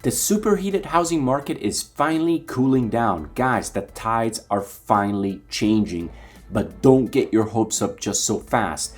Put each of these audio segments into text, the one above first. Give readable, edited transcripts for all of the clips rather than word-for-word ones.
The superheated housing market is finally cooling down. Guys, the tides are finally changing, but don't get your hopes up just so fast.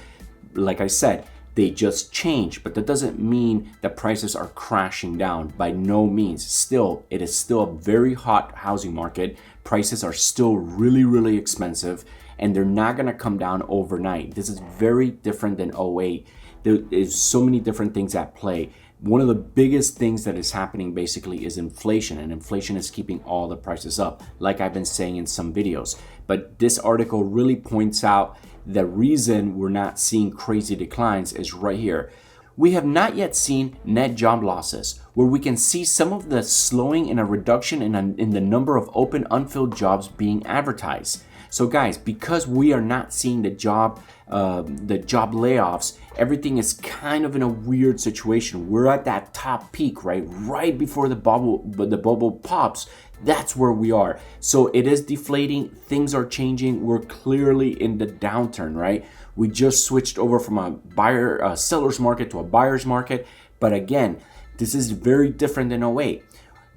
Like I said, they just change, but that doesn't mean that prices are crashing down. By no means. Still, it is still a very hot housing market. Prices are still really, really expensive, and they're not gonna come down overnight. This is very different than '08. There is so many different things at play. One of the biggest things that is happening basically is inflation, and inflation is keeping all the prices up, like I've been saying in some videos. But this article really points out the reason we're not seeing crazy declines is right here. We have not yet seen net job losses, where we can see some of the slowing in a reduction in the number of open unfilled jobs being advertised. So guys, because we are not seeing the job layoffs, everything is kind of in a weird situation. We're at that top peak, right before the bubble pops. That's where we are. So it is deflating. Things are changing. We're clearly in the downturn, right? We just switched over from a seller's market to a buyer's market. But again, this is very different than '08.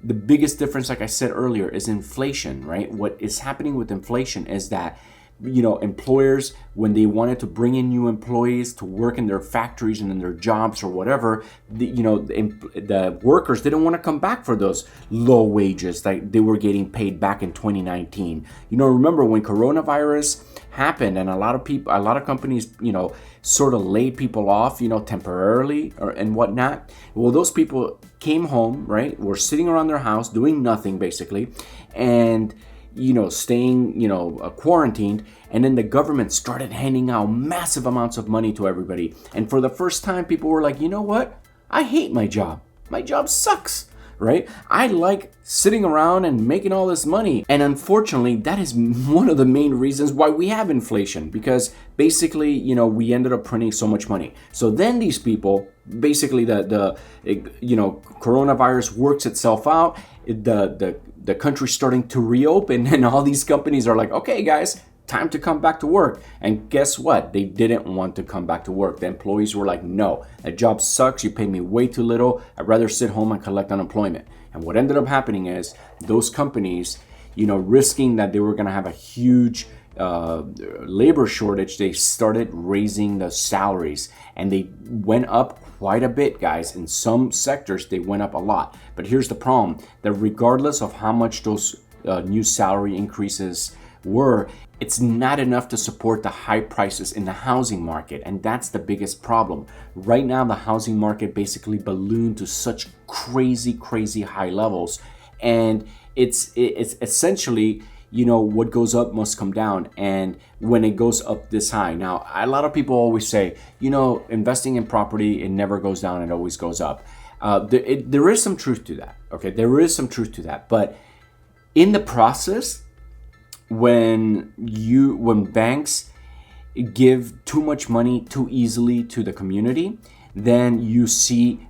The biggest difference, like I said earlier, is inflation, right? What is happening with inflation is that, employers, when they wanted to bring in new employees to work in their factories and in their jobs or whatever, the workers didn't want to come back for those low wages that they were getting paid back in 2019. Remember when coronavirus happened and a lot of companies, sort of laid people off, temporarily and whatnot. Well, those people came home, right? Were sitting around their house doing nothing basically, and staying, quarantined. And then the government started handing out massive amounts of money to everybody. And for the first time, people were like, you know what? I hate my job. My job sucks, right? I like sitting around and making all this money. And unfortunately, that is one of the main reasons why we have inflation, because basically, we ended up printing so much money. So then these people, basically the coronavirus works itself out. The country's starting to reopen, and all these companies are like, okay, guys, time to come back to work. And guess what? They didn't want to come back to work. The employees were like, no, that job sucks. You pay me way too little. I'd rather sit home and collect unemployment. And what ended up happening is those companies, risking that they were going to have a huge labor shortage, they started raising the salaries, and they went up quite a bit, guys. In some sectors, they went up a lot. But here's the problem, that regardless of how much those new salary increases were, it's not enough to support the high prices in the housing market. And that's the biggest problem. Right now, the housing market basically ballooned to such crazy high levels. And it's essentially, what goes up must come down. And when it goes up this high, now a lot of people always say, investing in property, it never goes down, it always goes up. There is some truth to that. Okay, there is some truth to that. But in the process, when banks give too much money too easily to the community, then you see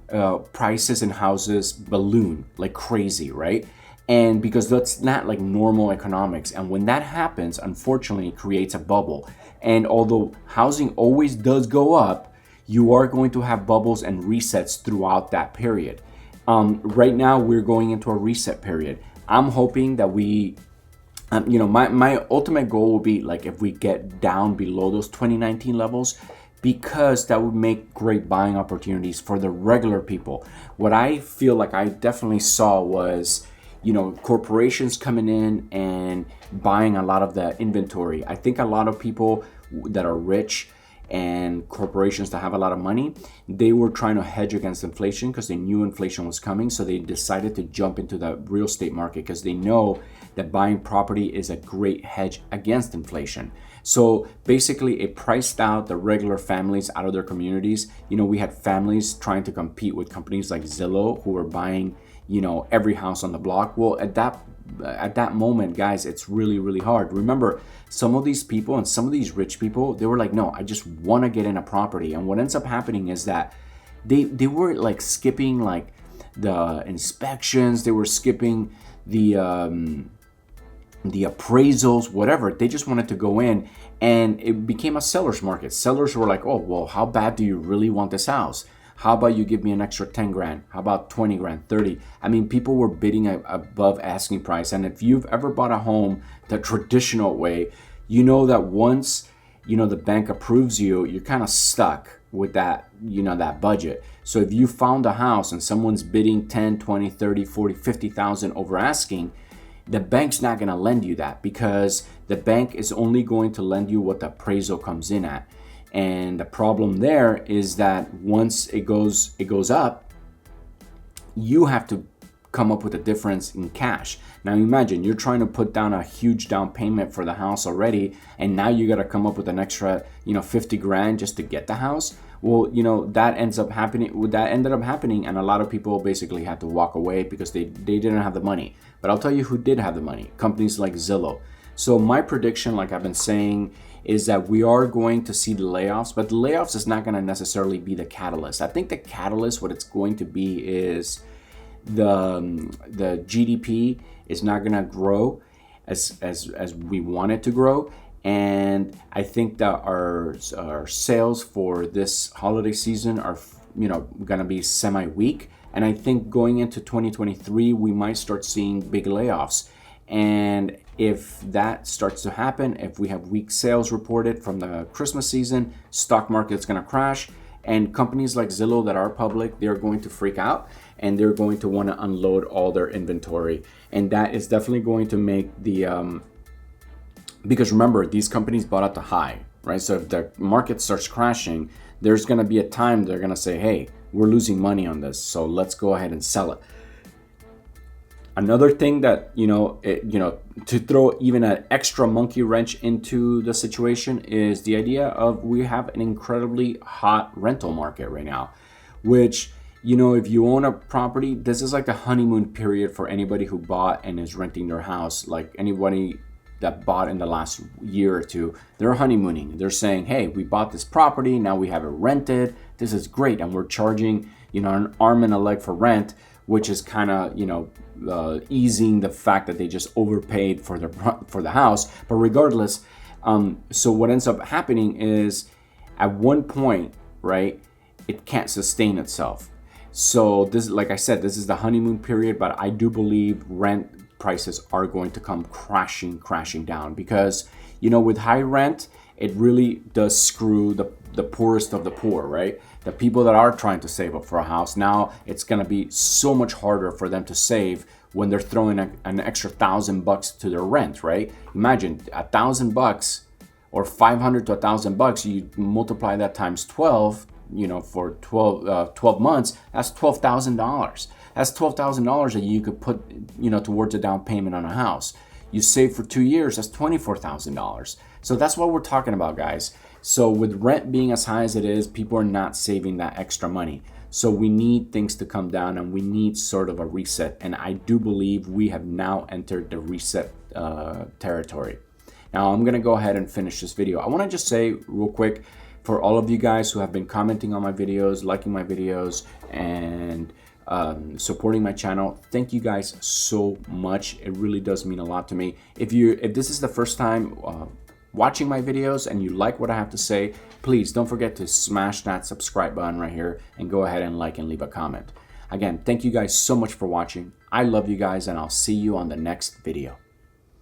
prices in houses balloon like crazy, right? And because that's not like normal economics. And when that happens, unfortunately, it creates a bubble. And although housing always does go up, you are going to have bubbles and resets throughout that period. Right now, we're going into a reset period. I'm hoping that my ultimate goal will be like if we get down below those 2019 levels, because that would make great buying opportunities for the regular people. What I feel like I definitely saw was, corporations coming in and buying a lot of the inventory. I think a lot of people that are rich and corporations that have a lot of money, they were trying to hedge against inflation because they knew inflation was coming. So they decided to jump into the real estate market because they know that buying property is a great hedge against inflation. So basically it priced out the regular families out of their communities. We had families trying to compete with companies like Zillow who were buying every house on the block. Well, at that moment, guys, it's really hard. Remember, some of these people and some of these rich people, they were like, no, I just want to get in a property. And what ends up happening is that they were like skipping like the inspections, they were skipping the appraisals, whatever. They just wanted to go in, and it became a seller's market. Sellers were like, oh, well, how bad do you really want this house? How about you give me an extra 10 grand? How about 20 grand, 30? I mean, people were bidding above asking price. And if you've ever bought a home the traditional way, you know that once, the bank approves you, you're kind of stuck with that, that budget. So if you found a house and someone's bidding 10, 20, 30, 40, 50,000 over asking, the bank's not going to lend you that, because the bank is only going to lend you what the appraisal comes in at. And the problem there is that once it goes up, you have to come up with a difference in cash. Now imagine you're trying to put down a huge down payment for the house already, and now you got to come up with an extra 50 grand just to get the house. Well, that ended up happening, and a lot of people basically had to walk away because they didn't have the money. But I'll tell you who did have the money: companies like Zillow. So my prediction, like I've been saying, is that we are going to see the layoffs, but the layoffs is not going to necessarily be the catalyst. I think the catalyst, what it's going to be, is the GDP is not going to grow as we want it to grow. And I think that our sales for this holiday season are going to be semi-weak. And I think going into 2023, we might start seeing big layoffs. And if that starts to happen, if we have weak sales reported from the Christmas season, stock market's going to crash. And companies like Zillow that are public, they're going to freak out, and they're going to want to unload all their inventory. And that is definitely going to make the because remember, these companies bought at the high, right? So if the market starts crashing, there's going to be a time they're going to say, hey, we're losing money on this, so let's go ahead and sell it. Another thing that, to throw even an extra monkey wrench into the situation is the idea of we have an incredibly hot rental market right now, which, if you own a property, this is like the honeymoon period for anybody who bought and is renting their house. Like anybody that bought in the last year or two, they're honeymooning. They're saying, hey, we bought this property, now we have it rented. This is great. And we're charging, an arm and a leg for rent, which is kind of, easing the fact that they just overpaid for the house. But regardless, so what ends up happening is at one point, right, it can't sustain itself. So this, like I said, this is the honeymoon period, but I do believe rent prices are going to come crashing down, because with high rent, it really does screw the poorest of the poor, right? The people that are trying to save up for a house, now it's going to be so much harder for them to save when they're throwing an extra $1,000 to their rent, right? Imagine $1,000 or $500 to $1,000. You multiply that times 12, for 12 months, that's $12,000. That's $12,000 that you could put, towards a down payment on a house. You save for 2 years, that's $24,000. So that's what we're talking about, guys. So with rent being as high as it is, people are not saving that extra money. So we need things to come down, and we need sort of a reset. And I do believe we have now entered the reset territory. Now I'm gonna go ahead and finish this video. I wanna just say real quick, for all of you guys who have been commenting on my videos, liking my videos, and supporting my channel, thank you guys so much. It really does mean a lot to me. If this is the first time watching my videos and you like what I have to say, please don't forget to smash that subscribe button right here and go ahead and like and leave a comment. Again, thank you guys so much for watching. I love you guys, and I'll see you on the next video.